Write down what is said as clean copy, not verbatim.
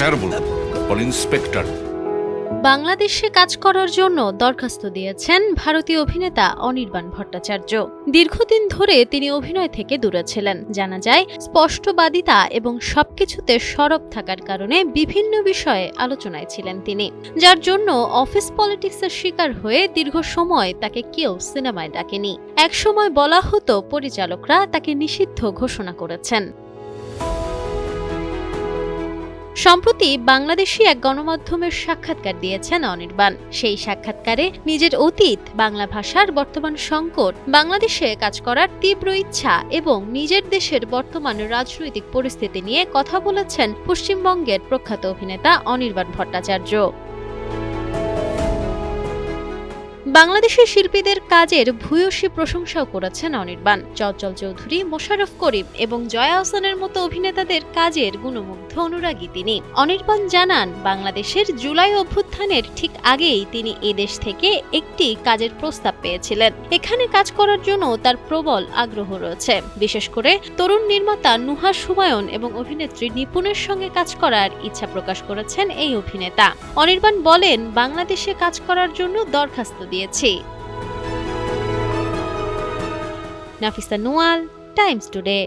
Sir বলবো, বল inspector. বাংলাদেশে কাজ করার জন্য দরখাস্ত দিয়েছেন ভারতীয় অভিনেতা অনির্বাণ ভট্টাচার্য। দীর্ঘদিন ধরে তিনি অভিনয় থেকে দূরে ছিলেন। জানা যায়, স্পষ্টবাদিতা এবং সবকিছুতে সরব থাকার কারণে বিভিন্ন বিষয়ে আলোচনায় ছিলেন তিনি, যার জন্য অফিস পলিটিক্সের শিকার হয়ে দীর্ঘ সময় তাকে কেউ সিনেমায় ডাকেনি। একসময় বলা হতো পরিচালকরা তাকে নিষিদ্ধ ঘোষণা করেছেন। সম্প্রতি বাংলাদেশি এক গণমাধ্যমের সাক্ষাৎকার দিয়েছেন অনির্বাণ। সেই সাক্ষাৎকারে নিজের অতীত, বাংলা ভাষার বর্তমান সংকট, বাংলাদেশে কাজ করার তীব্র ইচ্ছা এবং নিজের দেশের বর্তমান রাজনৈতিক পরিস্থিতি নিয়ে কথা বলেছেন পশ্চিমবঙ্গের প্রখ্যাত অভিনেতা অনির্বাণ ভট্টাচার্য। বাংলাদেশের শিল্পীদের কাজের ভূয়সী প্রশংসাও করেছেন অনির্বাণ। চঞ্চল চৌধুরী, মোশাররফ করিম এবং জয়া আহসানের মতো অভিনেতাদের কাজের গুণমুগ্ধ অনুরাগী তিনি। অনির্বাণ জানান, বাংলাদেশের জুলাই অভ্যুত্থানের ঠিক আগেই তিনি এদেশ থেকে একটি কাজের প্রস্তাব পেয়েছিলেন। এখানে কাজ করার জন্য তার প্রবল আগ্রহ রয়েছে। বিশেষ করে তরুণ নির্মাতা নুহাস হুমায়ুন এবং অভিনেত্রী নিপুণের সঙ্গে কাজ করার ইচ্ছা প্রকাশ করেছেন এই অভিনেতা। অনির্বাণ বলেন, বাংলাদেশে কাজ করার জন্য দরখাস্ত দিয়েছি। Nafisa Noyal, Times today.